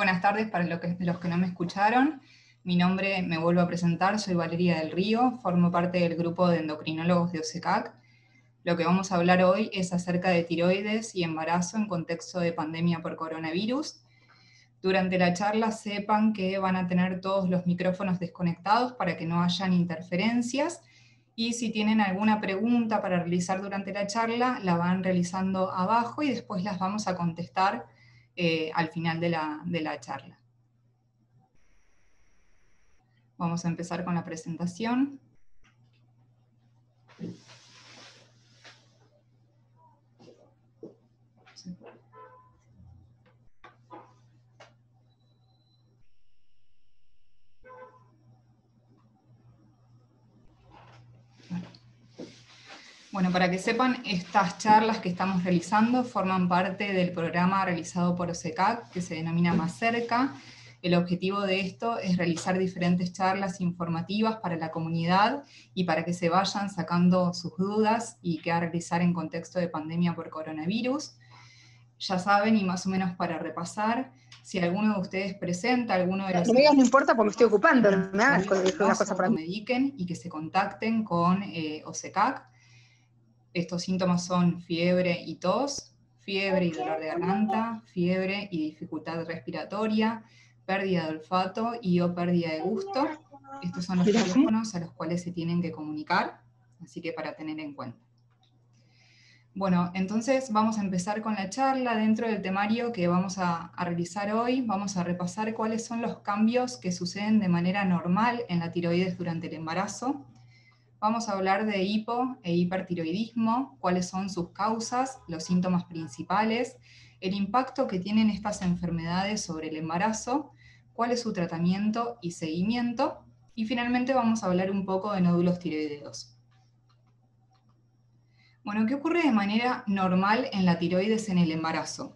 Buenas tardes para los que no me escucharon. Mi nombre, me vuelvo a presentar, soy Valeria del Río, formo parte del grupo de endocrinólogos de OSECAC. Lo que vamos a hablar hoy es acerca de tiroides y embarazo en contexto de pandemia por coronavirus. Durante la charla sepan que van a tener todos los micrófonos desconectados para que no hayan interferencias, y si tienen alguna pregunta para realizar durante la charla, la van realizando abajo y después las vamos a contestar al final de la charla. Vamos a empezar con la presentación. Bueno, para que sepan, estas charlas que estamos realizando forman parte del programa realizado por OSECAC, que se denomina Más Cerca. El objetivo de esto es realizar diferentes charlas informativas para la comunidad y para que se vayan sacando sus dudas y qué realizar en contexto de pandemia por coronavirus. Ya saben, y más o menos para repasar, si alguno de ustedes presenta alguno de los... No me digas, no importa porque me estoy ocupando, no me hagas una cosa para mí. Mediquen y que se contacten con OSECAC. Estos síntomas son fiebre y tos, fiebre y dolor de garganta, fiebre y dificultad respiratoria, pérdida de olfato o pérdida de gusto. Estos son los teléfonos a los cuales se tienen que comunicar, así que para tener en cuenta. Bueno, entonces vamos a empezar con la charla. Dentro del temario que vamos a realizar hoy, vamos a repasar cuáles son los cambios que suceden de manera normal en la tiroides durante el embarazo. Vamos a hablar de hipo e hipertiroidismo, cuáles son sus causas, los síntomas principales, el impacto que tienen estas enfermedades sobre el embarazo, cuál es su tratamiento y seguimiento, y finalmente vamos a hablar un poco de nódulos tiroideos. Bueno, ¿qué ocurre de manera normal en la tiroides en el embarazo?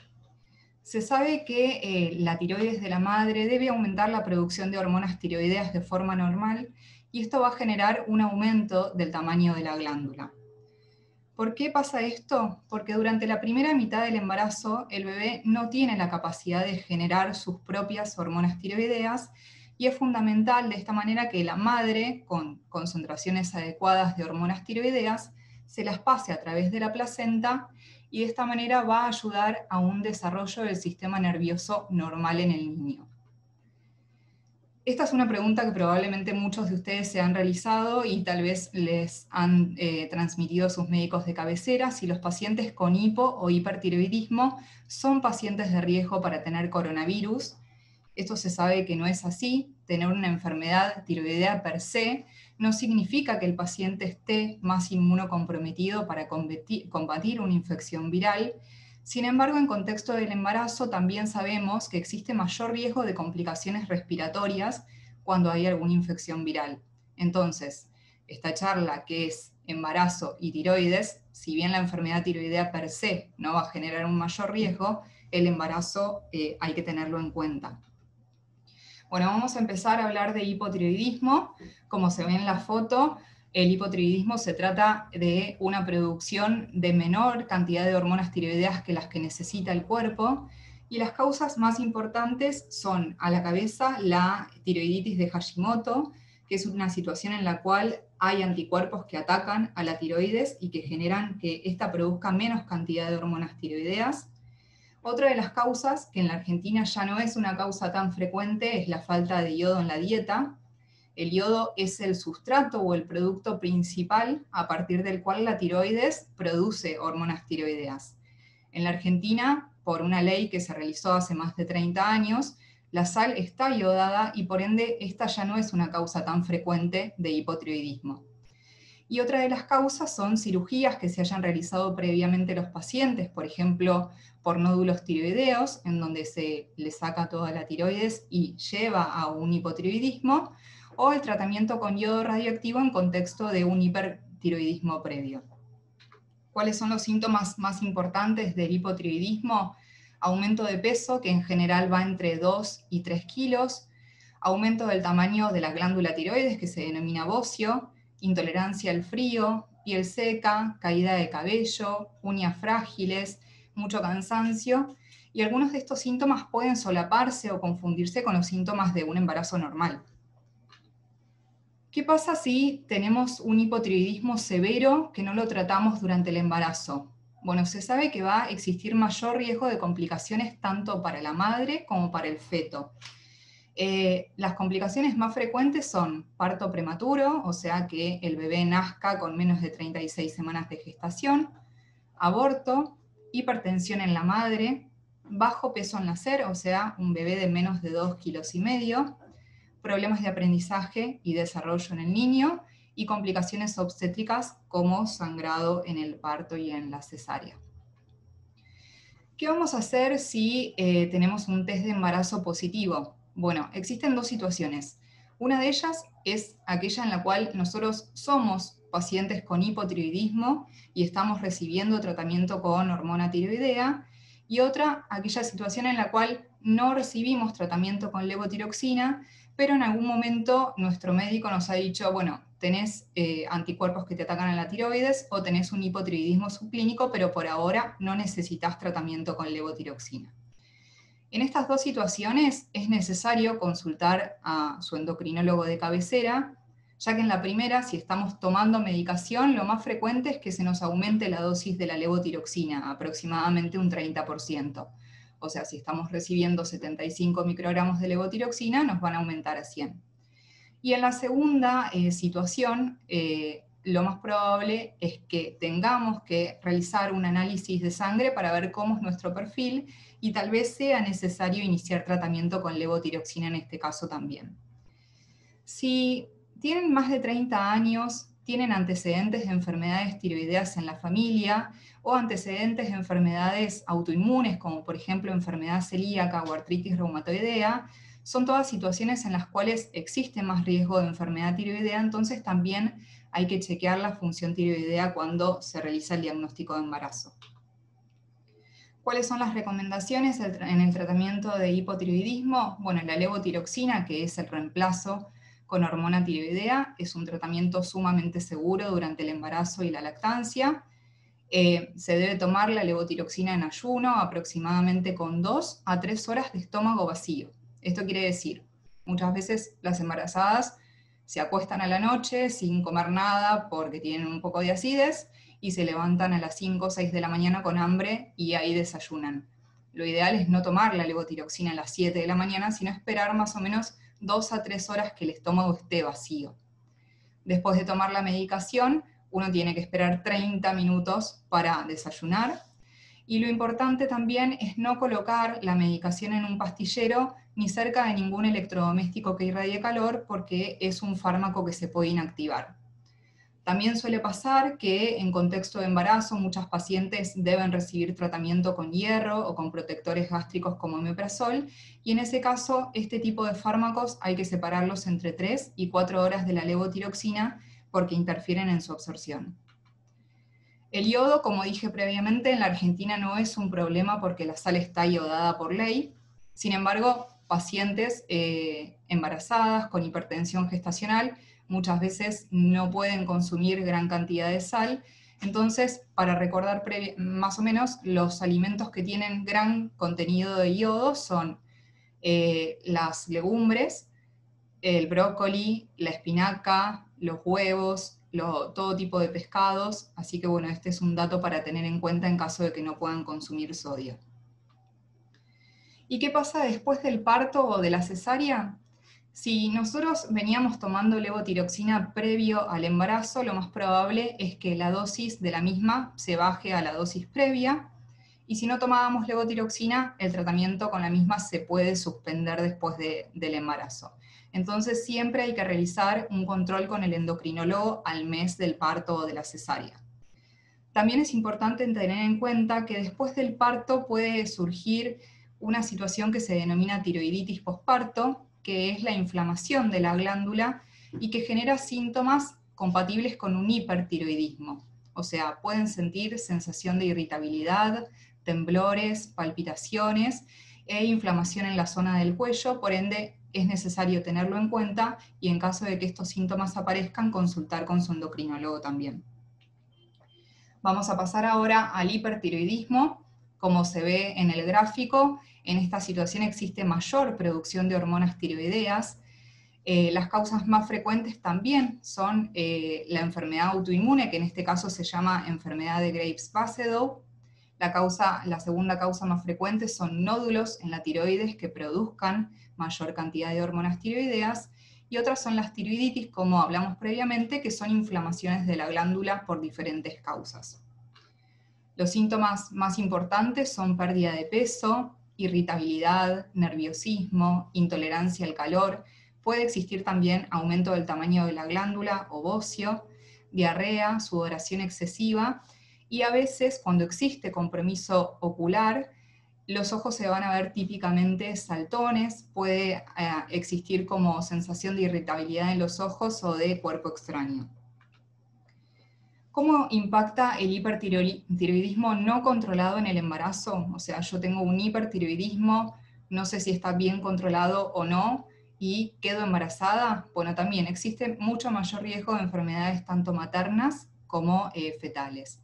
Se sabe que la tiroides de la madre debe aumentar la producción de hormonas tiroideas de forma normal, y esto va a generar un aumento del tamaño de la glándula. ¿Por qué pasa esto? Porque durante la primera mitad del embarazo el bebé no tiene la capacidad de generar sus propias hormonas tiroideas, y es fundamental de esta manera que la madre, con concentraciones adecuadas de hormonas tiroideas, se las pase a través de la placenta, y de esta manera va a ayudar a un desarrollo del sistema nervioso normal en el niño. Esta es una pregunta que probablemente muchos de ustedes se han realizado y tal vez les han transmitido sus médicos de cabecera, si los pacientes con hipo o hipertiroidismo son pacientes de riesgo para tener coronavirus. Esto se sabe que no es así. Tener una enfermedad tiroidea per se no significa que el paciente esté más inmunocomprometido para combatir una infección viral. Sin embargo, en contexto del embarazo también sabemos que existe mayor riesgo de complicaciones respiratorias cuando hay alguna infección viral. Entonces, esta charla, que es embarazo y tiroides, si bien la enfermedad tiroidea per se no va a generar un mayor riesgo, el embarazo hay que tenerlo en cuenta. Bueno, vamos a empezar a hablar de hipotiroidismo. Como se ve en la foto, el hipotiroidismo se trata de una producción de menor cantidad de hormonas tiroideas que las que necesita el cuerpo, y las causas más importantes son a la cabeza la tiroiditis de Hashimoto, que es una situación en la cual hay anticuerpos que atacan a la tiroides y que generan que ésta produzca menos cantidad de hormonas tiroideas. Otra de las causas, que en la Argentina ya no es una causa tan frecuente, es la falta de yodo en la dieta. El yodo es el sustrato o el producto principal a partir del cual la tiroides produce hormonas tiroideas. En la Argentina, por una ley que se realizó hace más de 30 años, la sal está iodada y por ende esta ya no es una causa tan frecuente de hipotiroidismo. Y otra de las causas son cirugías que se hayan realizado previamente los pacientes, por ejemplo, por nódulos tiroideos, en donde se le saca toda la tiroides y lleva a un hipotiroidismo, o el tratamiento con yodo radioactivo en contexto de un hipertiroidismo previo. ¿Cuáles son los síntomas más importantes del hipotiroidismo? Aumento de peso, que en general va entre 2 y 3 kilos, aumento del tamaño de la glándula tiroides, que se denomina bocio, intolerancia al frío, piel seca, caída de cabello, uñas frágiles, mucho cansancio, y algunos de estos síntomas pueden solaparse o confundirse con los síntomas de un embarazo normal. ¿Qué pasa si tenemos un hipotiroidismo severo que no lo tratamos durante el embarazo? Bueno, se sabe que va a existir mayor riesgo de complicaciones tanto para la madre como para el feto. Las complicaciones más frecuentes son parto prematuro, o sea que el bebé nazca con menos de 36 semanas de gestación, aborto, hipertensión en la madre, bajo peso al nacer, o sea, un bebé de menos de 2,5 kilos, problemas de aprendizaje y desarrollo en el niño, y complicaciones obstétricas como sangrado en el parto y en la cesárea. ¿Qué vamos a hacer si tenemos un test de embarazo positivo? Bueno, existen dos situaciones. Una de ellas es aquella en la cual nosotros somos pacientes con hipotiroidismo y estamos recibiendo tratamiento con hormona tiroidea, y otra, aquella situación en la cual no recibimos tratamiento con levotiroxina, pero en algún momento nuestro médico nos ha dicho, bueno, tenés anticuerpos que te atacan a la tiroides o tenés un hipotiroidismo subclínico, pero por ahora no necesitas tratamiento con levotiroxina. En estas dos situaciones es necesario consultar a su endocrinólogo de cabecera, ya que en la primera, si estamos tomando medicación, lo más frecuente es que se nos aumente la dosis de la levotiroxina, aproximadamente un 30%. O sea, si estamos recibiendo 75 microgramos de levotiroxina, nos van a aumentar a 100. Y en la segunda situación, lo más probable es que tengamos que realizar un análisis de sangre para ver cómo es nuestro perfil y tal vez sea necesario iniciar tratamiento con levotiroxina en este caso también. Si tienen más de 30 años, tienen antecedentes de enfermedades tiroideas en la familia o antecedentes de enfermedades autoinmunes, como por ejemplo enfermedad celíaca o artritis reumatoidea, son todas situaciones en las cuales existe más riesgo de enfermedad tiroidea, entonces también hay que chequear la función tiroidea cuando se realiza el diagnóstico de embarazo. ¿Cuáles son las recomendaciones en el tratamiento de hipotiroidismo? Bueno, la levotiroxina, que es el reemplazo con hormona tiroidea, es un tratamiento sumamente seguro durante el embarazo y la lactancia. Se debe tomar la levotiroxina en ayuno, aproximadamente con 2 a 3 horas de estómago vacío. Esto quiere decir, muchas veces las embarazadas se acuestan a la noche sin comer nada porque tienen un poco de acidez y se levantan a las 5 o 6 de la mañana con hambre y ahí desayunan. Lo ideal es no tomar la levotiroxina a las 7 de la mañana, sino esperar más o menos 2 a 3 horas que el estómago esté vacío. Después de tomar la medicación, uno tiene que esperar 30 minutos para desayunar. Y lo importante también es no colocar la medicación en un pastillero ni cerca de ningún electrodoméstico que irradie calor, porque es un fármaco que se puede inactivar. También suele pasar que en contexto de embarazo muchas pacientes deben recibir tratamiento con hierro o con protectores gástricos como omeprazol, y en ese caso este tipo de fármacos hay que separarlos entre 3 y 4 horas de la levotiroxina porque interfieren en su absorción. El yodo, como dije previamente, en la Argentina no es un problema porque la sal está iodada por ley. Sin embargo, pacientes embarazadas con hipertensión gestacional muchas veces no pueden consumir gran cantidad de sal. Entonces, para recordar más o menos, los alimentos que tienen gran contenido de yodo son las legumbres, el brócoli, la espinaca, los huevos, todo tipo de pescados, así que bueno, este es un dato para tener en cuenta en caso de que no puedan consumir sodio. ¿Y qué pasa después del parto o de la cesárea? Si nosotros veníamos tomando levotiroxina previo al embarazo, lo más probable es que la dosis de la misma se baje a la dosis previa, y si no tomábamos levotiroxina, el tratamiento con la misma se puede suspender después del embarazo. Entonces siempre hay que realizar un control con el endocrinólogo al mes del parto o de la cesárea. También es importante tener en cuenta que después del parto puede surgir una situación que se denomina tiroiditis posparto, que es la inflamación de la glándula y que genera síntomas compatibles con un hipertiroidismo. O sea, pueden sentir sensación de irritabilidad, temblores, palpitaciones e inflamación en la zona del cuello, por ende es necesario tenerlo en cuenta y en caso de que estos síntomas aparezcan, consultar con su endocrinólogo también. Vamos a pasar ahora al hipertiroidismo. Como se ve en el gráfico, en esta situación existe mayor producción de hormonas tiroideas. Las causas más frecuentes también son la enfermedad autoinmune, que en este caso se llama enfermedad de Graves-Basedow. La segunda causa más frecuente son nódulos en la tiroides que produzcan mayor cantidad de hormonas tiroideas, y otras son las tiroiditis, como hablamos previamente, que son inflamaciones de la glándula por diferentes causas. Los síntomas más importantes son pérdida de peso, irritabilidad, nerviosismo, intolerancia al calor. Puede existir también aumento del tamaño de la glándula o bocio, diarrea, sudoración excesiva, y a veces cuando existe compromiso ocular, los ojos se van a ver típicamente saltones, puede existir como sensación de irritabilidad en los ojos o de cuerpo extraño. ¿Cómo impacta el hipertiroidismo no controlado en el embarazo? O sea, yo tengo un hipertiroidismo, no sé si está bien controlado o no, y quedo embarazada. Bueno, también existe mucho mayor riesgo de enfermedades tanto maternas como fetales.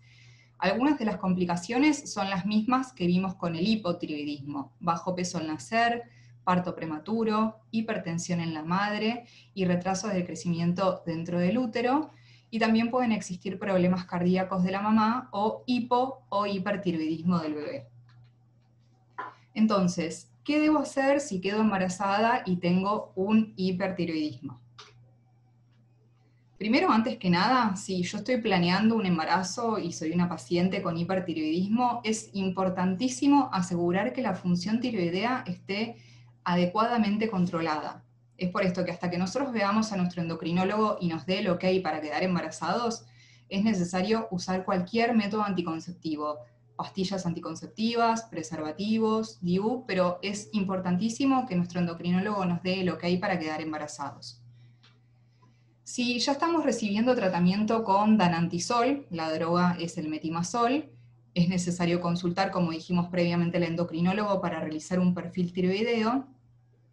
Algunas de las complicaciones son las mismas que vimos con el hipotiroidismo: bajo peso al nacer, parto prematuro, hipertensión en la madre y retraso del crecimiento dentro del útero. Y también pueden existir problemas cardíacos de la mamá o hipo o hipertiroidismo del bebé. Entonces, ¿qué debo hacer si quedo embarazada y tengo un hipertiroidismo? Primero, antes que nada, si yo estoy planeando un embarazo y soy una paciente con hipertiroidismo, es importantísimo asegurar que la función tiroidea esté adecuadamente controlada. Es por esto que hasta que nosotros veamos a nuestro endocrinólogo y nos dé el ok para quedar embarazados, es necesario usar cualquier método anticonceptivo, pastillas anticonceptivas, preservativos, DIU, pero es importantísimo que nuestro endocrinólogo nos dé el ok para quedar embarazados. Si ya estamos recibiendo tratamiento con danantisol, la droga es el metimazol, es necesario consultar, como dijimos previamente, al endocrinólogo para realizar un perfil tiroideo.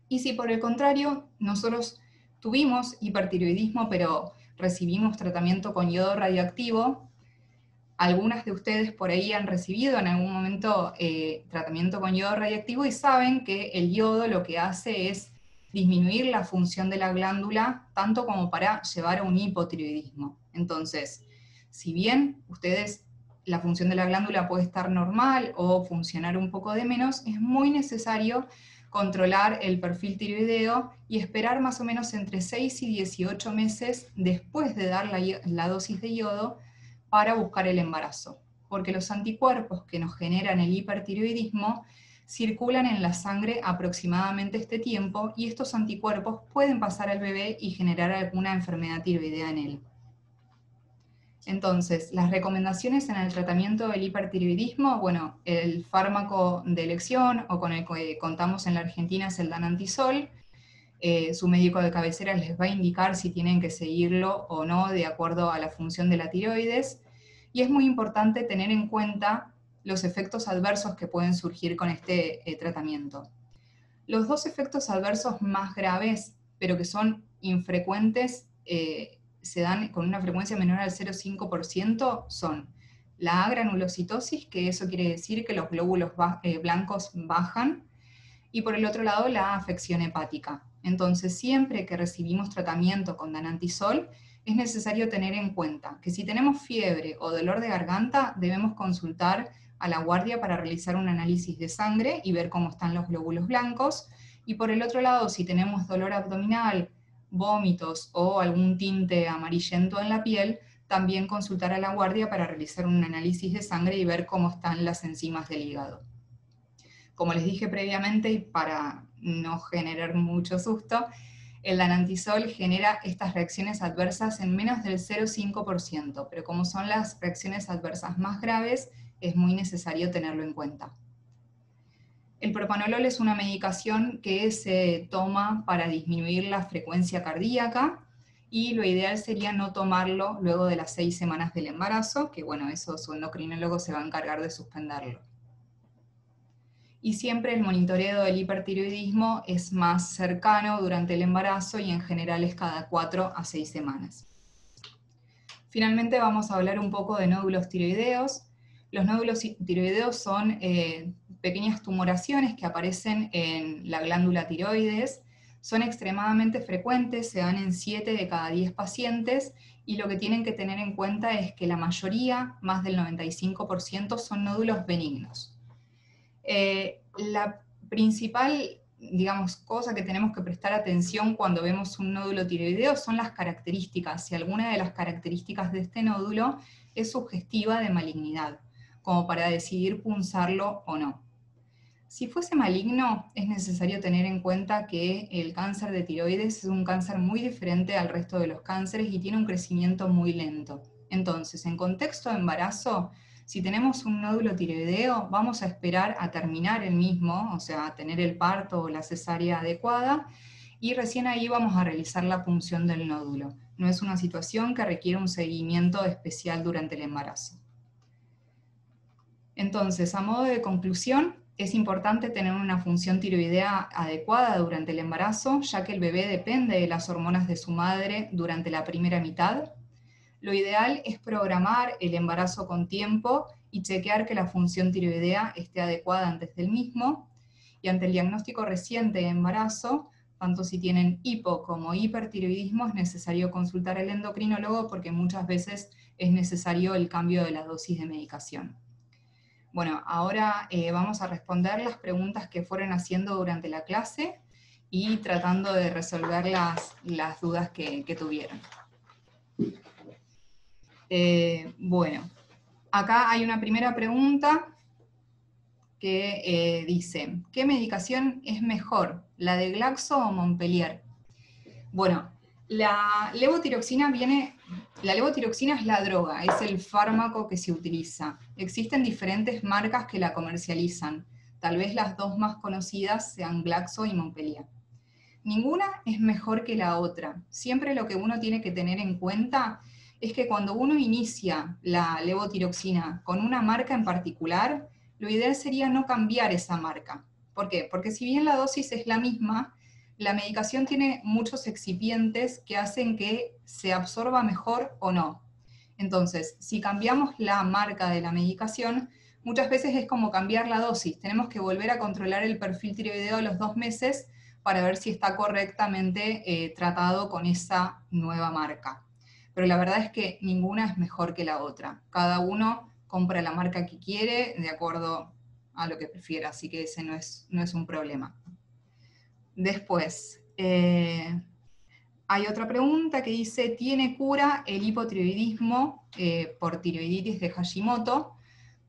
Y si por el contrario nosotros tuvimos hipertiroidismo pero recibimos tratamiento con yodo radioactivo, algunas de ustedes por ahí han recibido en algún momento tratamiento con yodo radioactivo y saben que el yodo lo que hace es disminuir la función de la glándula tanto como para llevar a un hipotiroidismo. Entonces, si bien la función de la glándula puede estar normal o funcionar un poco de menos, es muy necesario controlar el perfil tiroideo y esperar más o menos entre 6 y 18 meses después de dar la dosis de yodo para buscar el embarazo, porque los anticuerpos que nos generan el hipertiroidismo circulan en la sangre aproximadamente este tiempo, y estos anticuerpos pueden pasar al bebé y generar alguna enfermedad tiroidea en él. Entonces, las recomendaciones en el tratamiento del hipertiroidismo, bueno, el fármaco de elección o con el que contamos en la Argentina es el danantisol. Su médico de cabecera les va a indicar si tienen que seguirlo o no de acuerdo a la función de la tiroides. Y es muy importante tener en cuenta los efectos adversos que pueden surgir con este tratamiento. Los dos efectos adversos más graves, pero que son infrecuentes, se dan con una frecuencia menor al 0,5%, son la agranulocitosis, que eso quiere decir que los glóbulos blancos bajan, y por el otro lado la afección hepática. Entonces, siempre que recibimos tratamiento con danantisol, es necesario tener en cuenta que si tenemos fiebre o dolor de garganta, debemos consultar a la guardia para realizar un análisis de sangre y ver cómo están los glóbulos blancos. Y por el otro lado, si tenemos dolor abdominal, vómitos o algún tinte amarillento en la piel, también consultar a la guardia para realizar un análisis de sangre y ver cómo están las enzimas del hígado. Como les dije previamente, y para no generar mucho susto, el danantisol genera estas reacciones adversas en menos del 0,5%, pero como son las reacciones adversas más graves, es muy necesario tenerlo en cuenta. El propanolol es una medicación que se toma para disminuir la frecuencia cardíaca, y lo ideal sería no tomarlo luego de las 6 semanas del embarazo, que bueno, eso su endocrinólogo se va a encargar de suspenderlo. Y siempre el monitoreo del hipertiroidismo es más cercano durante el embarazo y en general es cada 4 a 6 semanas. Finalmente vamos a hablar un poco de nódulos tiroideos. Los nódulos tiroideos son pequeñas tumoraciones que aparecen en la glándula tiroides, son extremadamente frecuentes, se dan en 7 de cada 10 pacientes, y lo que tienen que tener en cuenta es que la mayoría, más del 95%, son nódulos benignos. La principal, digamos, cosa que tenemos que prestar atención cuando vemos un nódulo tiroideo son las características, si alguna de las características de este nódulo es sugestiva de malignidad, como para decidir punzarlo o no. Si fuese maligno, es necesario tener en cuenta que el cáncer de tiroides es un cáncer muy diferente al resto de los cánceres y tiene un crecimiento muy lento. Entonces, en contexto de embarazo, si tenemos un nódulo tiroideo, vamos a esperar a terminar el mismo, o sea, a tener el parto o la cesárea adecuada, y recién ahí vamos a realizar la punción del nódulo. No es una situación que requiere un seguimiento especial durante el embarazo. Entonces, a modo de conclusión, es importante tener una función tiroidea adecuada durante el embarazo, ya que el bebé depende de las hormonas de su madre durante la primera mitad. Lo ideal es programar el embarazo con tiempo y chequear que la función tiroidea esté adecuada antes del mismo. Y ante el diagnóstico reciente de embarazo, tanto si tienen hipo como hipertiroidismo, es necesario consultar al endocrinólogo porque muchas veces es necesario el cambio de la dosis de medicación. Bueno, ahora vamos a responder las preguntas que fueron haciendo durante la clase y tratando de resolver las dudas que tuvieron. Bueno, acá hay una primera pregunta que dice, ¿qué medicación es mejor, la de Glaxo o Montpellier? Bueno, la levotiroxina es la droga, es el fármaco que se utiliza. Existen diferentes marcas que la comercializan. Tal vez las dos más conocidas sean Glaxo y Montpellier. Ninguna es mejor que la otra. Siempre lo que uno tiene que tener en cuenta es que cuando uno inicia la levotiroxina con una marca en particular, lo ideal sería no cambiar esa marca. ¿Por qué? Porque si bien la dosis es la misma, la medicación tiene muchos excipientes que hacen que se absorba mejor o no. Entonces, si cambiamos la marca de la medicación, muchas veces es como cambiar la dosis. Tenemos que volver a controlar el perfil tiroideo a los 2 meses para ver si está correctamente tratado con esa nueva marca. Pero la verdad es que ninguna es mejor que la otra. Cada uno compra la marca que quiere de acuerdo a lo que prefiera, así que ese no es un problema. Después, hay otra pregunta que dice, ¿tiene cura el hipotiroidismo por tiroiditis de Hashimoto?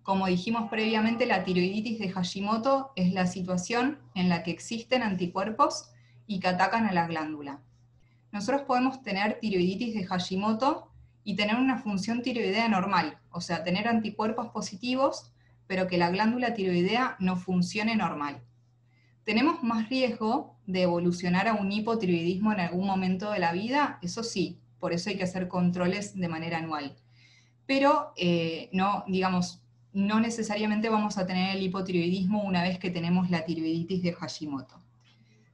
Como dijimos previamente, la tiroiditis de Hashimoto es la situación en la que existen anticuerpos y que atacan a la glándula. Nosotros podemos tener tiroiditis de Hashimoto y tener una función tiroidea normal, o sea, tener anticuerpos positivos, pero que la glándula tiroidea no funcione normal. ¿Tenemos más riesgo de evolucionar a un hipotiroidismo en algún momento de la vida? Eso sí, por eso hay que hacer controles de manera anual. Pero no necesariamente vamos a tener el hipotiroidismo una vez que tenemos la tiroiditis de Hashimoto.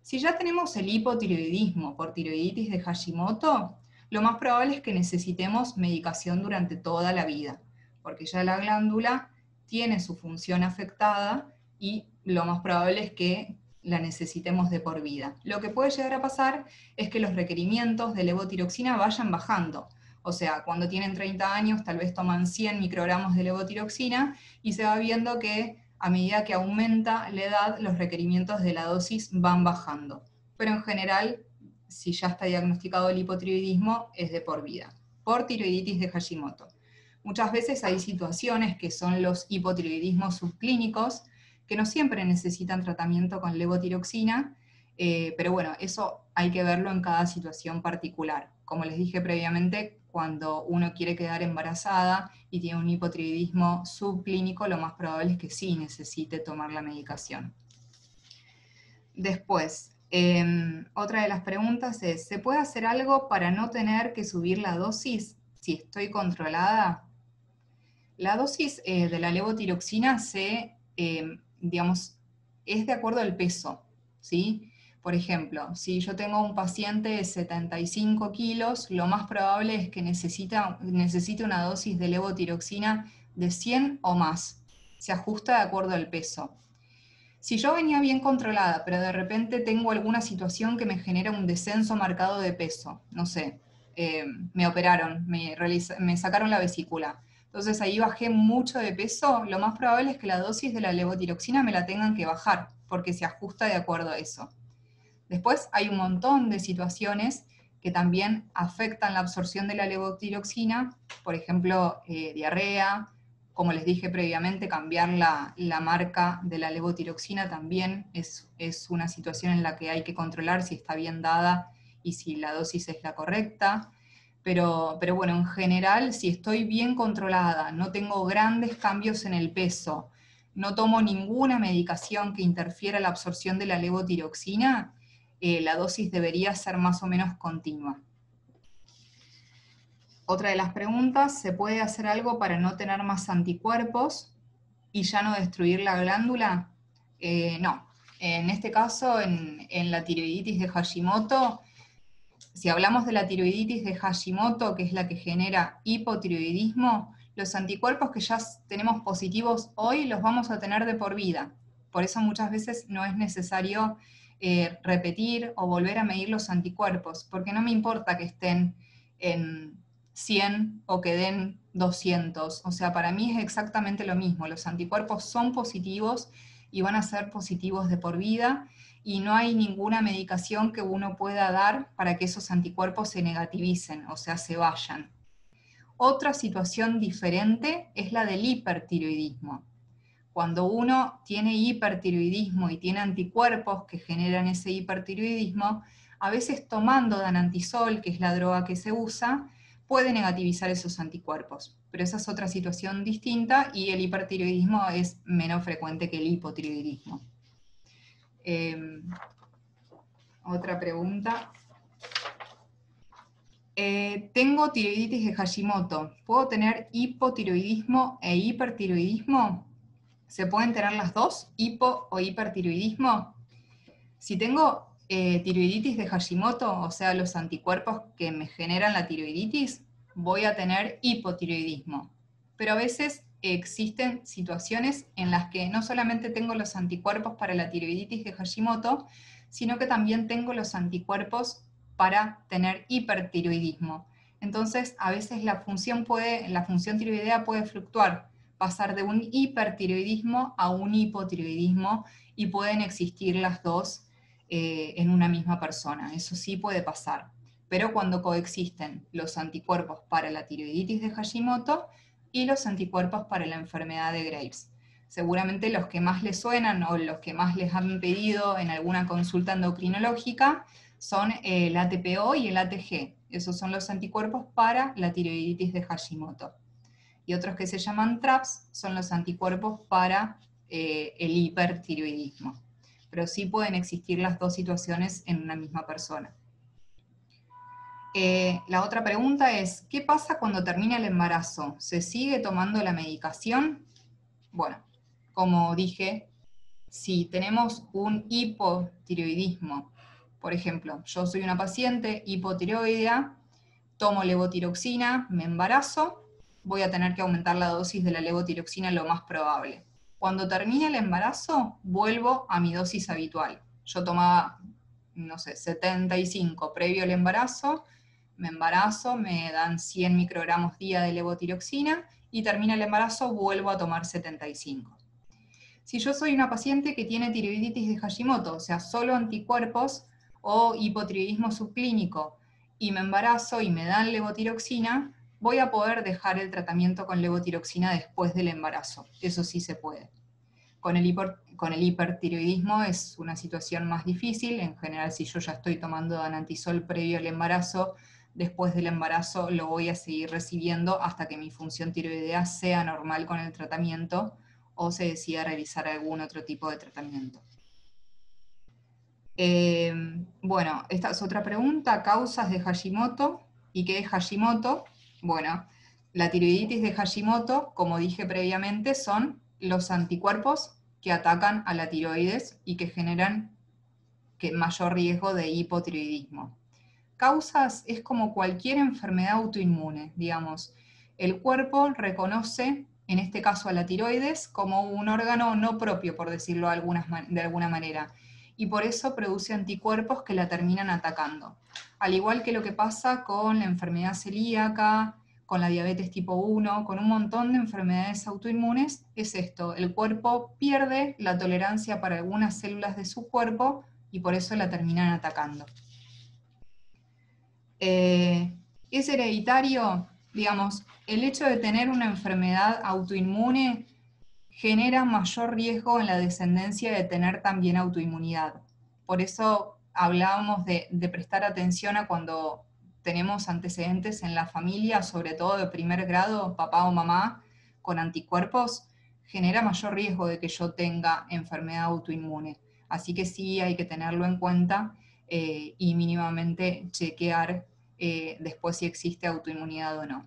Si ya tenemos el hipotiroidismo por tiroiditis de Hashimoto, lo más probable es que necesitemos medicación durante toda la vida, porque ya la glándula tiene su función afectada y lo más probable es que la necesitemos de por vida. Lo que puede llegar a pasar es que los requerimientos de levotiroxina vayan bajando. O sea, cuando tienen 30 años tal vez toman 100 microgramos de levotiroxina y se va viendo que a medida que aumenta la edad, los requerimientos de la dosis van bajando. Pero en general, si ya está diagnosticado el hipotiroidismo, es de por vida, por tiroiditis de Hashimoto. Muchas veces hay situaciones que son los hipotiroidismos subclínicos, que no siempre necesitan tratamiento con levotiroxina, pero bueno, eso hay que verlo en cada situación particular. Como les dije previamente, cuando uno quiere quedar embarazada y tiene un hipotiroidismo subclínico, lo más probable es que sí necesite tomar la medicación. Después, otra de las preguntas es, ¿se puede hacer algo para no tener que subir la dosis si estoy controlada? La dosis de la levotiroxina es de acuerdo al peso, ¿sí? Por ejemplo, si yo tengo un paciente de 75 kilos, lo más probable es que necesite una dosis de levotiroxina de 100 o más. Se ajusta de acuerdo al peso. Si yo venía bien controlada, pero de repente tengo alguna situación que me genera un descenso marcado de peso, no sé, me operaron, me sacaron la vesícula, entonces ahí bajé mucho de peso, lo más probable es que la dosis de la levotiroxina me la tengan que bajar, porque se ajusta de acuerdo a eso. Después hay un montón de situaciones que también afectan la absorción de la levotiroxina, por ejemplo, diarrea, como les dije previamente, cambiar la marca de la levotiroxina también es una situación en la que hay que controlar si está bien dada y si la dosis es la correcta. Pero bueno, en general, si estoy bien controlada, no tengo grandes cambios en el peso, no tomo ninguna medicación que interfiera la absorción de la levotiroxina, la dosis debería ser más o menos continua. Otra de las preguntas, ¿se puede hacer algo para no tener más anticuerpos y ya no destruir la glándula? No. En este caso, en la tiroiditis de Hashimoto, si hablamos de la tiroiditis de Hashimoto, que es la que genera hipotiroidismo, los anticuerpos que ya tenemos positivos hoy los vamos a tener de por vida. Por eso muchas veces no es necesario repetir o volver a medir los anticuerpos, porque no me importa que estén en 100 o que den 200. O sea, para mí es exactamente lo mismo. Los anticuerpos son positivos y van a ser positivos de por vida, y no hay ninguna medicación que uno pueda dar para que esos anticuerpos se negativicen, o sea, se vayan. Otra situación diferente es la del hipertiroidismo. Cuando uno tiene hipertiroidismo y tiene anticuerpos que generan ese hipertiroidismo, a veces tomando danantisol, que es la droga que se usa, puede negativizar esos anticuerpos. Pero esa es otra situación distinta y el hipertiroidismo es menos frecuente que el hipotiroidismo. Otra pregunta. Tengo tiroiditis de Hashimoto. ¿Puedo tener hipotiroidismo e hipertiroidismo? ¿Se pueden tener las dos, hipo o hipertiroidismo? Si tengo tiroiditis de Hashimoto, o sea, los anticuerpos que me generan la tiroiditis, voy a tener hipotiroidismo. Pero a veces existen situaciones en las que no solamente tengo los anticuerpos para la tiroiditis de Hashimoto, sino que también tengo los anticuerpos para tener hipertiroidismo. Entonces, a veces la función tiroidea puede fluctuar, pasar de un hipertiroidismo a un hipotiroidismo, y pueden existir las dos en una misma persona. Eso sí puede pasar. Pero cuando coexisten los anticuerpos para la tiroiditis de Hashimoto y los anticuerpos para la enfermedad de Graves. Seguramente los que más les suenan o los que más les han pedido en alguna consulta endocrinológica son el ATPO y el ATG. Esos son los anticuerpos para la tiroiditis de Hashimoto. Y otros que se llaman TRAPS son los anticuerpos para el hipertiroidismo. Pero sí pueden existir las dos situaciones en una misma persona. La otra pregunta es, ¿qué pasa cuando termina el embarazo? ¿Se sigue tomando la medicación? Bueno, como dije, si tenemos un hipotiroidismo, por ejemplo, yo soy una paciente hipotiroidea, tomo levotiroxina, me embarazo, voy a tener que aumentar la dosis de la levotiroxina lo más probable. Cuando termine el embarazo, vuelvo a mi dosis habitual. Yo tomaba, no sé, 75 previo al embarazo, me embarazo, me dan 100 microgramos día de levotiroxina y termina el embarazo, vuelvo a tomar 75. Si yo soy una paciente que tiene tiroiditis de Hashimoto, o sea, solo anticuerpos o hipotiroidismo subclínico, y me embarazo y me dan levotiroxina, voy a poder dejar el tratamiento con levotiroxina después del embarazo. Eso sí se puede. Con el hipertiroidismo es una situación más difícil. En general, si yo ya estoy tomando danantisol previo al embarazo, después del embarazo lo voy a seguir recibiendo hasta que mi función tiroidea sea normal con el tratamiento o se decida realizar algún otro tipo de tratamiento. Bueno, esta es otra pregunta, causas de Hashimoto. ¿Y qué es Hashimoto? Bueno, la tiroiditis de Hashimoto, como dije previamente, son los anticuerpos que atacan a la tiroides y que generan mayor riesgo de hipotiroidismo. Causas es como cualquier enfermedad autoinmune, digamos. El cuerpo reconoce en este caso a la tiroides, como un órgano no propio, por decirlo de alguna manera, y por eso produce anticuerpos que la terminan atacando. Al igual que lo que pasa con la enfermedad celíaca, con la diabetes tipo 1, con un montón de enfermedades autoinmunes, es esto, el cuerpo pierde la tolerancia para algunas células de su cuerpo y por eso la terminan atacando. ¿Es hereditario? Digamos, el hecho de tener una enfermedad autoinmune genera mayor riesgo en la descendencia de tener también autoinmunidad. Por eso hablábamos de prestar atención a cuando tenemos antecedentes en la familia, sobre todo de primer grado, papá o mamá, con anticuerpos, genera mayor riesgo de que yo tenga enfermedad autoinmune. Así que sí hay que tenerlo en cuenta y mínimamente chequear después si existe autoinmunidad o no.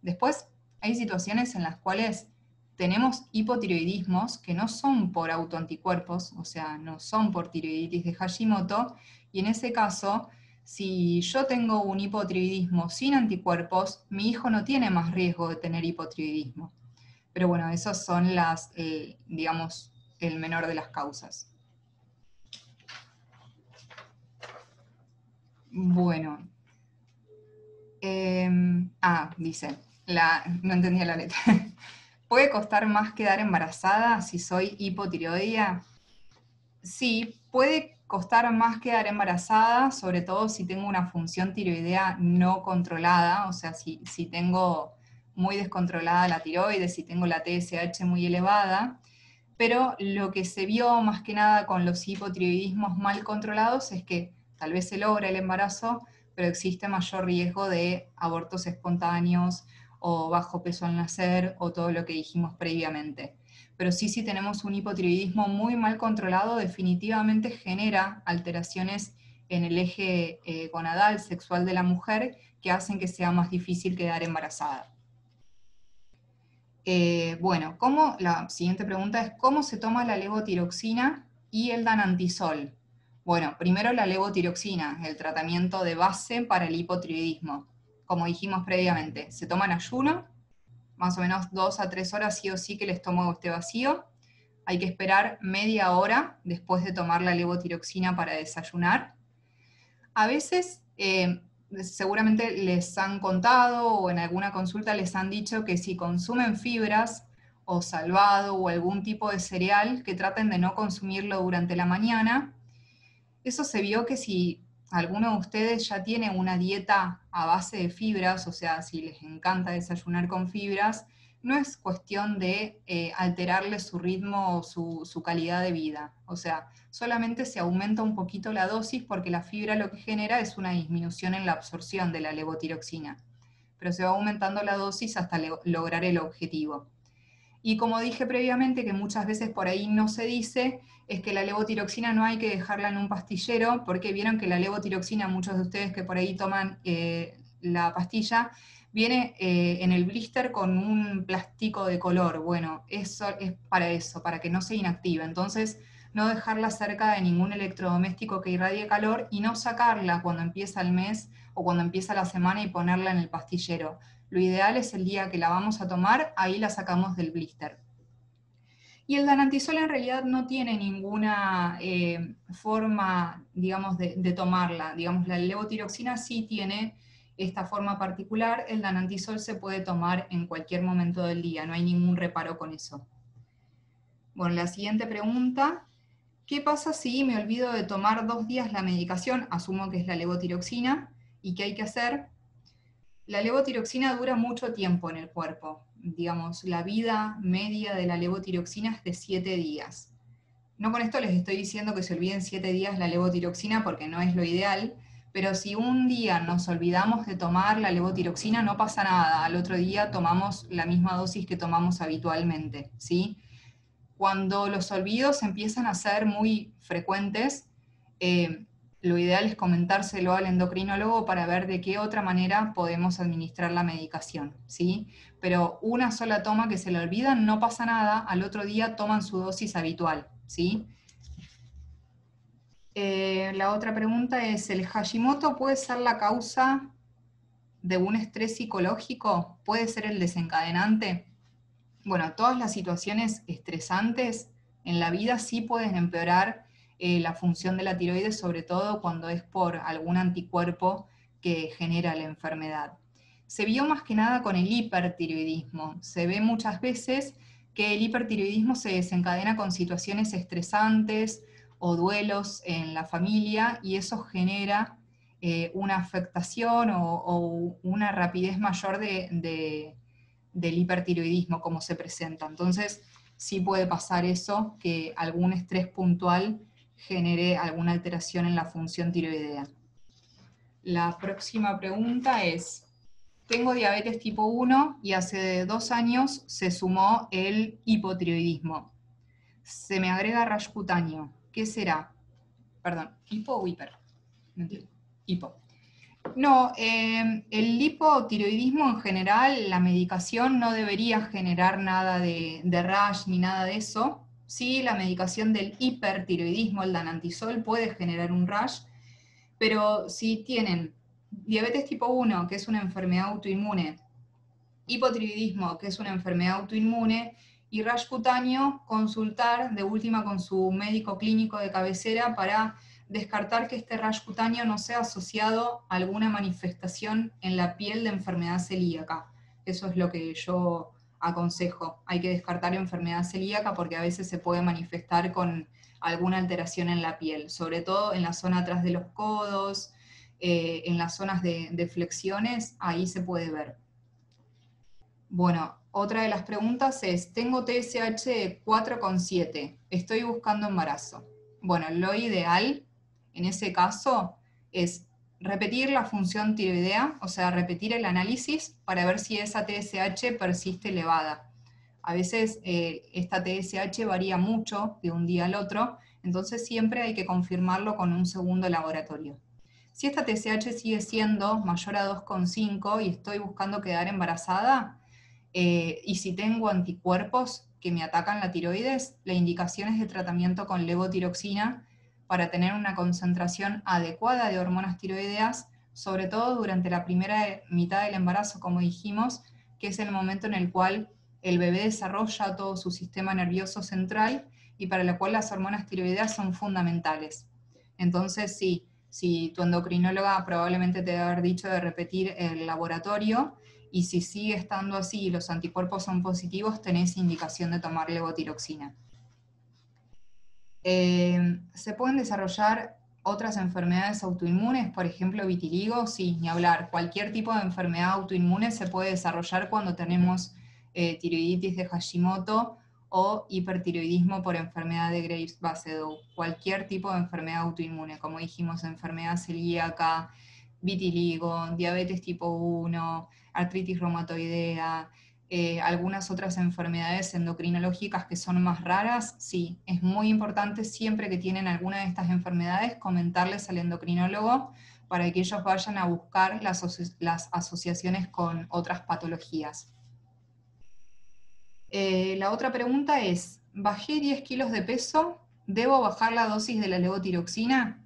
Después hay situaciones en las cuales tenemos hipotiroidismos que no son por autoanticuerpos, o sea, no son por tiroiditis de Hashimoto, y en ese caso, si yo tengo un hipotiroidismo sin anticuerpos, mi hijo no tiene más riesgo de tener hipotiroidismo. Pero bueno, esas son las, digamos, el menor de las causas. Bueno. Dice, no entendía la letra. ¿Puede costar más quedar embarazada si soy hipotiroidea? Sí, puede costar más quedar embarazada, sobre todo si tengo una función tiroidea no controlada, o sea, si tengo muy descontrolada la tiroides, si tengo la TSH muy elevada, pero lo que se vio más que nada con los hipotiroidismos mal controlados es que tal vez se logra el embarazo, pero existe mayor riesgo de abortos espontáneos o bajo peso al nacer o todo lo que dijimos previamente. Pero sí, si tenemos un hipotiroidismo muy mal controlado, definitivamente genera alteraciones en el eje gonadal sexual de la mujer que hacen que sea más difícil quedar embarazada. Bueno, la siguiente pregunta es, ¿cómo se toma la levotiroxina y el danantisol? Bueno, primero la levotiroxina, el tratamiento de base para el hipotiroidismo. Como dijimos previamente, se toma en ayuno, más o menos 2 a 3 horas sí o sí que el estómago esté vacío. Hay que esperar media hora después de tomar la levotiroxina para desayunar. A veces, seguramente les han contado o en alguna consulta les han dicho que si consumen fibras o salvado o algún tipo de cereal, que traten de no consumirlo durante la mañana. Eso se vio que si alguno de ustedes ya tiene una dieta a base de fibras, o sea, si les encanta desayunar con fibras, no es cuestión de alterarle su ritmo o su calidad de vida. O sea, solamente se aumenta un poquito la dosis porque la fibra lo que genera es una disminución en la absorción de la levotiroxina. Pero se va aumentando la dosis hasta lograr el objetivo. Y como dije previamente, que muchas veces por ahí no se dice, es que la levotiroxina no hay que dejarla en un pastillero, porque vieron que la levotiroxina, muchos de ustedes que por ahí toman la pastilla, viene en el blister con un plástico de color. Bueno, eso es para eso, para que no se inactive. Entonces, no dejarla cerca de ningún electrodoméstico que irradie calor y no sacarla cuando empieza el mes o cuando empieza la semana y ponerla en el pastillero. Lo ideal es el día que la vamos a tomar, ahí la sacamos del blister. Y el danantisol en realidad no tiene ninguna forma, digamos, de tomarla. Digamos, la levotiroxina sí tiene esta forma particular, el danantisol se puede tomar en cualquier momento del día, no hay ningún reparo con eso. Bueno, la siguiente pregunta, ¿qué pasa si me olvido de tomar 2 días la medicación? Asumo que es la levotiroxina, ¿y qué hay que hacer? La levotiroxina dura mucho tiempo en el cuerpo. Digamos, la vida media de la levotiroxina es de 7 días. No con esto les estoy diciendo que se olviden 7 días la levotiroxina porque no es lo ideal, pero si un día nos olvidamos de tomar la levotiroxina no pasa nada. Al otro día tomamos la misma dosis que tomamos habitualmente, ¿sí? Cuando los olvidos empiezan a ser muy frecuentes, lo ideal es comentárselo al endocrinólogo para ver de qué otra manera podemos administrar la medicación, ¿sí? Pero una sola toma que se le olvida, no pasa nada, al otro día toman su dosis habitual, ¿sí? La otra pregunta es, ¿el Hashimoto puede ser la causa de un estrés psicológico? ¿Puede ser el desencadenante? Bueno, todas las situaciones estresantes en la vida sí pueden empeorar la función de la tiroides, sobre todo cuando es por algún anticuerpo que genera la enfermedad. Se vio más que nada con el hipertiroidismo. Se ve muchas veces que el hipertiroidismo se desencadena con situaciones estresantes o duelos en la familia y eso genera una afectación o una rapidez mayor del hipertiroidismo como se presenta. Entonces, sí puede pasar eso, que algún estrés puntual genere alguna alteración en la función tiroidea. La próxima pregunta es, tengo diabetes tipo 1 y hace 2 años se sumó el hipotiroidismo. Se me agrega rash cutáneo. ¿Qué será? Perdón, ¿hipo o hiper? No entiendo. Hipo. No, el hipotiroidismo en general, la medicación no debería generar nada de rash ni nada de eso. Sí, la medicación del hipertiroidismo, el danantisol, puede generar un rash, pero si tienen diabetes tipo 1, que es una enfermedad autoinmune, hipotiroidismo, que es una enfermedad autoinmune, y rash cutáneo, consultar de última con su médico clínico de cabecera para descartar que este rash cutáneo no sea asociado a alguna manifestación en la piel de enfermedad celíaca. Eso es lo que yo aconsejo. Hay que descartar enfermedad celíaca porque a veces se puede manifestar con alguna alteración en la piel, sobre todo en la zona atrás de los codos, en las zonas de flexiones, ahí se puede ver. Bueno, otra de las preguntas es, tengo TSH 4,7, estoy buscando embarazo. Bueno, lo ideal en ese caso es repetir la función tiroidea, o sea, repetir el análisis para ver si esa TSH persiste elevada. A veces esta TSH varía mucho de un día al otro, entonces siempre hay que confirmarlo con un segundo laboratorio. Si esta TSH sigue siendo mayor a 2,5 y estoy buscando quedar embarazada, y si tengo anticuerpos que me atacan la tiroides, la indicación es de tratamiento con levotiroxina para tener una concentración adecuada de hormonas tiroideas, sobre todo durante la primera mitad del embarazo, como dijimos, que es el momento en el cual el bebé desarrolla todo su sistema nervioso central y para lo cual las hormonas tiroideas son fundamentales. Entonces, sí, si tu endocrinóloga probablemente te debe haber dicho de repetir el laboratorio, y si sigue estando así y los anticuerpos son positivos, tenés indicación de tomar levotiroxina. ¿Se pueden desarrollar otras enfermedades autoinmunes, por ejemplo vitiligo? Sí, ni hablar. Cualquier tipo de enfermedad autoinmune se puede desarrollar cuando tenemos tiroiditis de Hashimoto o hipertiroidismo por enfermedad de Graves-Basedow. Cualquier tipo de enfermedad autoinmune, como dijimos, enfermedad celíaca, vitiligo, diabetes tipo 1, artritis reumatoidea, algunas otras enfermedades endocrinológicas que son más raras, sí, es muy importante siempre que tienen alguna de estas enfermedades comentarles al endocrinólogo para que ellos vayan a buscar las asociaciones con otras patologías. La otra pregunta es, bajé 10 kilos de peso, ¿debo bajar la dosis de la levotiroxina?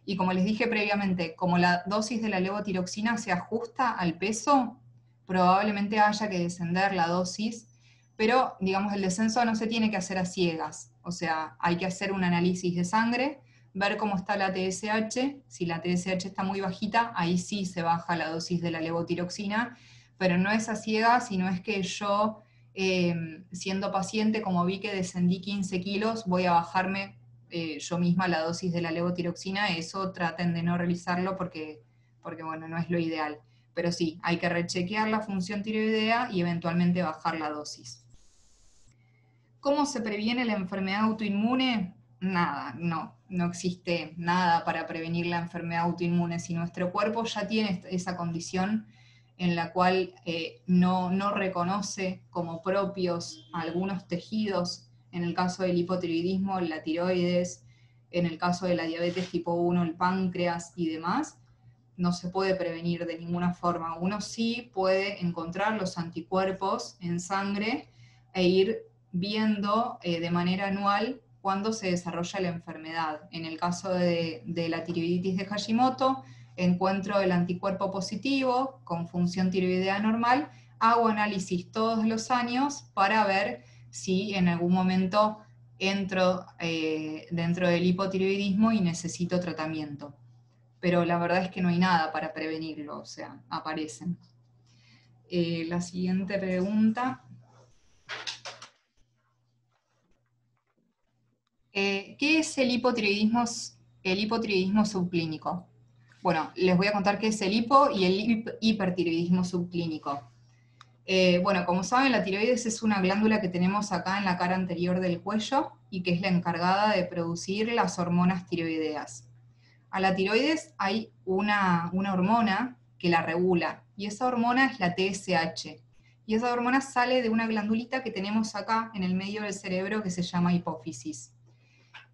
Y como les dije previamente, como la dosis de la levotiroxina se ajusta al peso, probablemente haya que descender la dosis, pero digamos el descenso no se tiene que hacer a ciegas, o sea, hay que hacer un análisis de sangre, ver cómo está la TSH, si la TSH está muy bajita, ahí sí se baja la dosis de la levotiroxina, pero no es a ciegas, sino es que yo, siendo paciente, como vi que descendí 15 kilos, voy a bajarme yo misma la dosis de la levotiroxina, eso traten de no realizarlo porque bueno, no es lo ideal. Pero sí, hay que rechequear la función tiroidea y eventualmente bajar la dosis. ¿Cómo se previene la enfermedad autoinmune? Nada, no existe nada para prevenir la enfermedad autoinmune. Si nuestro cuerpo ya tiene esa condición en la cual no reconoce como propios algunos tejidos, en el caso del hipotiroidismo, la tiroides, en el caso de la diabetes tipo 1, el páncreas y demás, no se puede prevenir de ninguna forma. Uno sí puede encontrar los anticuerpos en sangre e ir viendo de manera anual cuándo se desarrolla la enfermedad. En el caso de la tiroiditis de Hashimoto, encuentro el anticuerpo positivo con función tiroidea normal hago análisis todos los años para ver si en algún momento entro dentro del hipotiroidismo y necesito tratamiento. Pero la verdad es que no hay nada para prevenirlo, o sea, aparecen. La siguiente pregunta. ¿Qué es el hipotiroidismo subclínico? Bueno, les voy a contar qué es el hipo y el hipertiroidismo subclínico. Bueno, como saben, la tiroides es una glándula que tenemos acá en la cara anterior del cuello y que es la encargada de producir las hormonas tiroideas. A la tiroides hay una hormona que la regula, y esa hormona es la TSH. Y esa hormona sale de una glandulita que tenemos acá en el medio del cerebro que se llama hipófisis.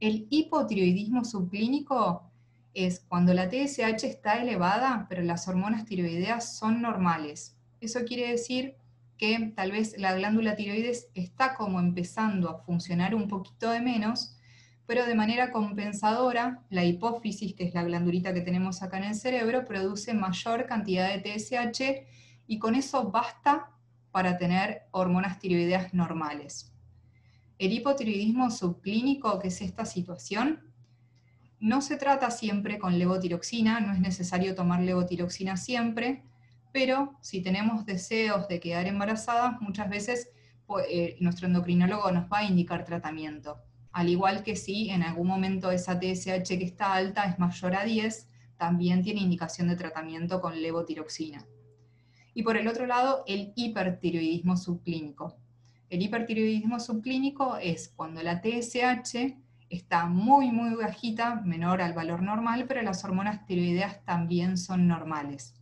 El hipotiroidismo subclínico es cuando la TSH está elevada, pero las hormonas tiroideas son normales. Eso quiere decir que tal vez la glándula tiroides está como empezando a funcionar un poquito de menos, pero de manera compensadora, la hipófisis, que es la glandulita que tenemos acá en el cerebro, produce mayor cantidad de TSH y con eso basta para tener hormonas tiroideas normales. El hipotiroidismo subclínico, que es esta situación, no se trata siempre con levotiroxina, no es necesario tomar levotiroxina siempre, pero si tenemos deseos de quedar embarazadas, muchas veces nuestro endocrinólogo nos va a indicar tratamiento. Al igual que si en algún momento esa TSH que está alta es mayor a 10, también tiene indicación de tratamiento con levotiroxina. Y por el otro lado, el hipertiroidismo subclínico. El hipertiroidismo subclínico es cuando la TSH está muy, muy bajita, menor al valor normal, pero las hormonas tiroideas también son normales.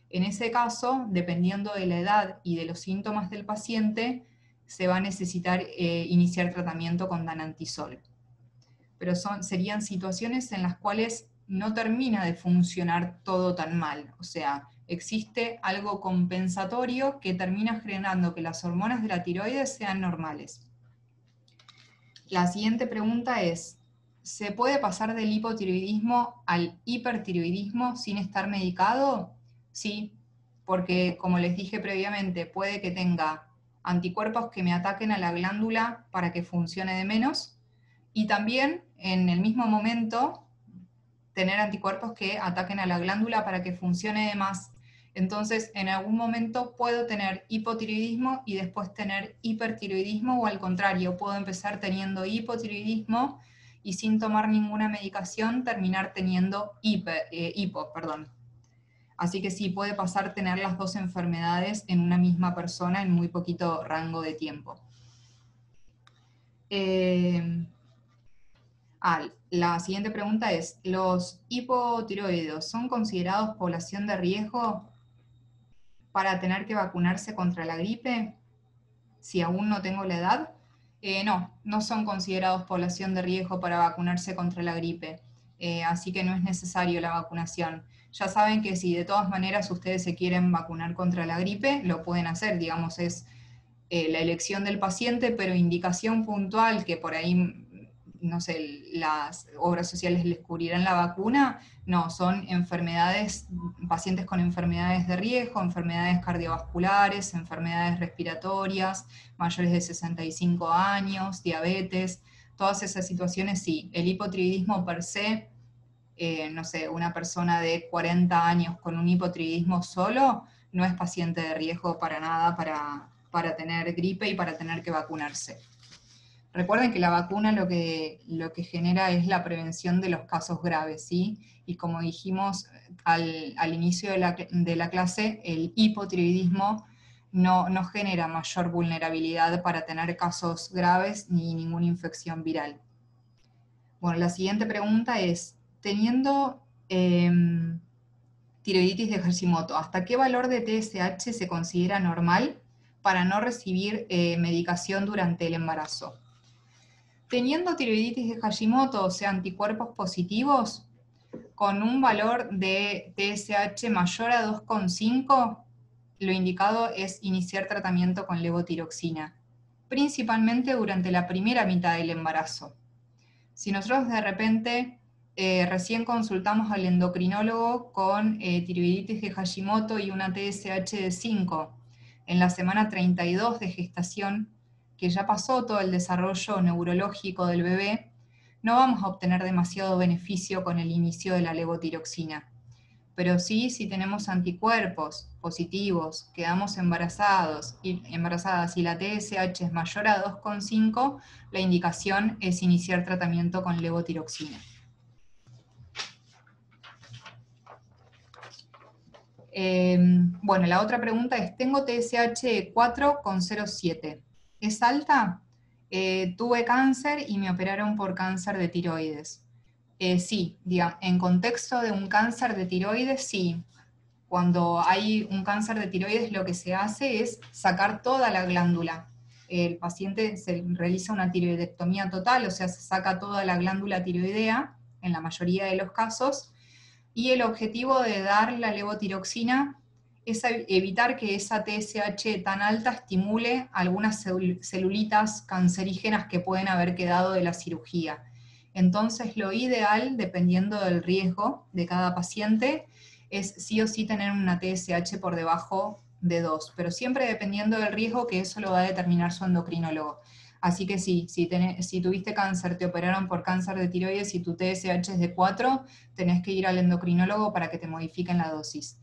En ese caso, dependiendo de la edad y de los síntomas del paciente, se va a necesitar iniciar tratamiento con danantisol. Pero serían situaciones en las cuales no termina de funcionar todo tan mal. O sea, existe algo compensatorio que termina generando que las hormonas de la tiroides sean normales. La siguiente pregunta es, ¿se puede pasar del hipotiroidismo al hipertiroidismo sin estar medicado? Sí, porque como les dije previamente, puede que tenga anticuerpos que me ataquen a la glándula para que funcione de menos, y también en el mismo momento tener anticuerpos que ataquen a la glándula para que funcione de más. Entonces, en algún momento puedo tener hipotiroidismo y después tener hipertiroidismo, o al contrario, puedo empezar teniendo hipotiroidismo y sin tomar ninguna medicación terminar teniendo hipo. Así que sí, puede pasar tener las dos enfermedades en una misma persona en muy poquito rango de tiempo. La siguiente pregunta es, ¿los hipotiroides son considerados población de riesgo para tener que vacunarse contra la gripe si aún no tengo la edad? No, no son considerados población de riesgo para vacunarse contra la gripe, así que no es necesario la vacunación. Ya saben que si de todas maneras ustedes se quieren vacunar contra la gripe, lo pueden hacer, digamos, es la elección del paciente, pero indicación puntual que por ahí, no sé, las obras sociales les cubrirán la vacuna, no, son enfermedades, pacientes con enfermedades de riesgo, enfermedades cardiovasculares, enfermedades respiratorias, mayores de 65 años, diabetes, todas esas situaciones sí. El hipotiroidismo per se, no sé, una persona de 40 años con un hipotiroidismo solo, no es paciente de riesgo para nada para tener gripe y para tener que vacunarse. Recuerden que la vacuna lo que genera es la prevención de los casos graves, ¿sí? Y como dijimos al inicio de la clase, el hipotiroidismo no genera mayor vulnerabilidad para tener casos graves ni ninguna infección viral. Bueno, la siguiente pregunta es, teniendo tiroiditis de Hashimoto, ¿hasta qué valor de TSH se considera normal para no recibir medicación durante el embarazo? Teniendo tiroiditis de Hashimoto, o sea, anticuerpos positivos, con un valor de TSH mayor a 2,5, lo indicado es iniciar tratamiento con levotiroxina, principalmente durante la primera mitad del embarazo. Si nosotros de repente recién consultamos al endocrinólogo con tiroiditis de Hashimoto y una TSH de 5, en la semana 32 de gestación, que ya pasó todo el desarrollo neurológico del bebé, no vamos a obtener demasiado beneficio con el inicio de la levotiroxina. Pero sí, si tenemos anticuerpos positivos, quedamos embarazadas y la TSH es mayor a 2,5, la indicación es iniciar tratamiento con levotiroxina. Bueno, la otra pregunta es, tengo TSH 4,07. ¿Es alta? Tuve cáncer y me operaron por cáncer de tiroides. Sí, en contexto de un cáncer de tiroides, sí. Cuando hay un cáncer de tiroides, lo que se hace es sacar toda la glándula. El paciente se realiza una tiroidectomía total, o sea, se saca toda la glándula tiroidea, en la mayoría de los casos, y el objetivo de dar la levotiroxina es evitar que esa TSH tan alta estimule algunas celulitas cancerígenas que pueden haber quedado de la cirugía. Entonces, lo ideal, dependiendo del riesgo de cada paciente, es sí o sí tener una TSH por debajo de 2, pero siempre dependiendo del riesgo, que eso lo va a determinar su endocrinólogo. Así que sí, si tuviste cáncer, te operaron por cáncer de tiroides y tu TSH es de 4, tenés que ir al endocrinólogo para que te modifiquen la dosis.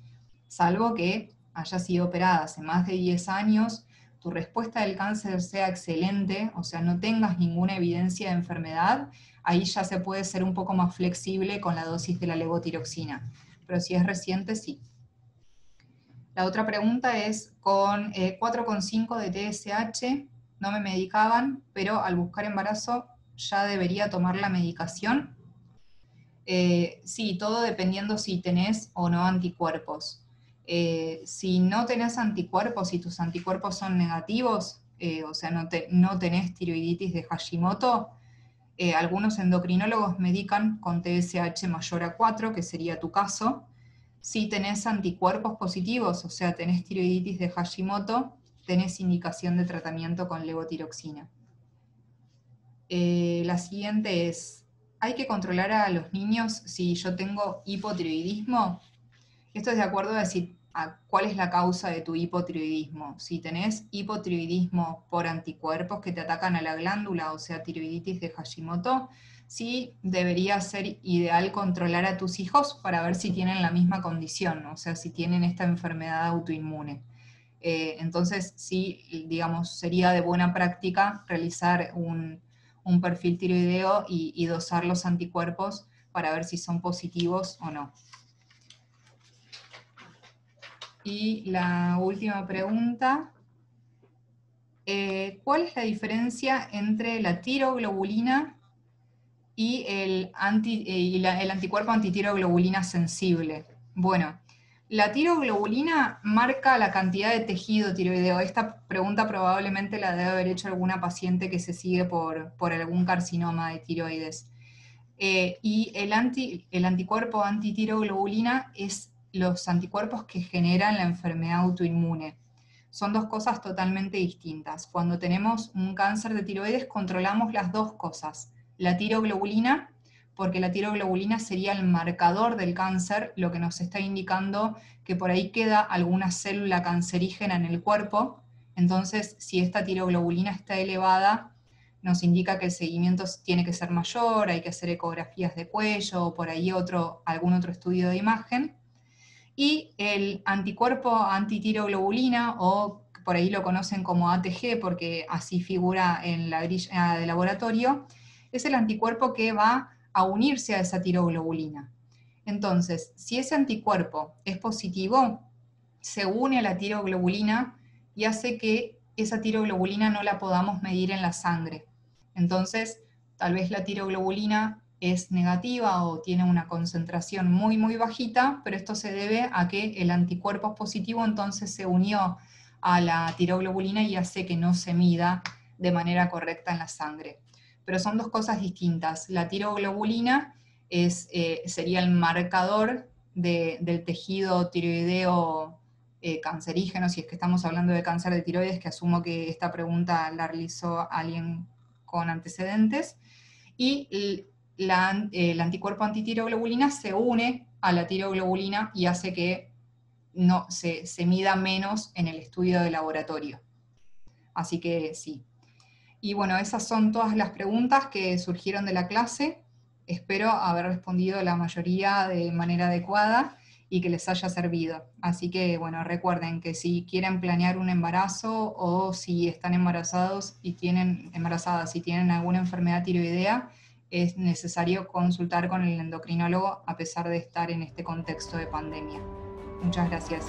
Salvo que hayas sido operada hace más de 10 años, tu respuesta del cáncer sea excelente, o sea, no tengas ninguna evidencia de enfermedad, ahí ya se puede ser un poco más flexible con la dosis de la levotiroxina. Pero si es reciente, sí. La otra pregunta es, con 4,5 de TSH, no me medicaban, pero al buscar embarazo ya debería tomar la medicación. Sí, todo dependiendo si tenés o no anticuerpos. Si no tenés anticuerpos y tus anticuerpos son negativos, o sea, no tenés tiroiditis de Hashimoto, algunos endocrinólogos medican con TSH mayor a 4, que sería tu caso. Si tenés anticuerpos positivos, o sea, tenés tiroiditis de Hashimoto, tenés indicación de tratamiento con levotiroxina. La siguiente es, ¿hay que controlar a los niños si yo tengo hipotiroidismo? Esto es de acuerdo a cuál es la causa de tu hipotiroidismo. Si tenés hipotiroidismo por anticuerpos que te atacan a la glándula, o sea, tiroiditis de Hashimoto, sí debería ser ideal controlar a tus hijos para ver si tienen la misma condición, o sea, si tienen esta enfermedad autoinmune. Entonces, sí, digamos, sería de buena práctica realizar un perfil tiroideo y dosar los anticuerpos para ver si son positivos o no. Y la última pregunta, ¿cuál es la diferencia entre la tiroglobulina y el anticuerpo antitiroglobulina sensible? Bueno, la tiroglobulina marca la cantidad de tejido tiroideo. Esta pregunta probablemente la debe haber hecho alguna paciente que se sigue por algún carcinoma de tiroides. Y el anticuerpo antitiroglobulina es los anticuerpos que generan la enfermedad autoinmune. Son dos cosas totalmente distintas. Cuando tenemos un cáncer de tiroides controlamos las dos cosas. La tiroglobulina, porque la tiroglobulina sería el marcador del cáncer, lo que nos está indicando que por ahí queda alguna célula cancerígena en el cuerpo. Entonces, si esta tiroglobulina está elevada, nos indica que el seguimiento tiene que ser mayor, hay que hacer ecografías de cuello o por ahí algún otro estudio de imagen. Y el anticuerpo antitiroglobulina, o por ahí lo conocen como ATG porque así figura en la grilla de laboratorio, es el anticuerpo que va a unirse a esa tiroglobulina. Entonces, si ese anticuerpo es positivo, se une a la tiroglobulina y hace que esa tiroglobulina no la podamos medir en la sangre. Entonces, tal vez la tiroglobulina es negativa o tiene una concentración muy, muy bajita, pero esto se debe a que el anticuerpo es positivo, entonces se unió a la tiroglobulina y hace que no se mida de manera correcta en la sangre. Pero son dos cosas distintas. La tiroglobulina sería el marcador del tejido tiroideo cancerígeno, si es que estamos hablando de cáncer de tiroides, que asumo que esta pregunta la realizó alguien con antecedentes, y el anticuerpo antitiroglobulina se une a la tiroglobulina y hace que no, se mida menos en el estudio de laboratorio. Así que sí. Y bueno, esas son todas las preguntas que surgieron de la clase. Espero haber respondido la mayoría de manera adecuada y que les haya servido. Así que bueno, recuerden que si quieren planear un embarazo o si están embarazadas y tienen alguna enfermedad tiroidea, es necesario consultar con el endocrinólogo a pesar de estar en este contexto de pandemia. Muchas gracias.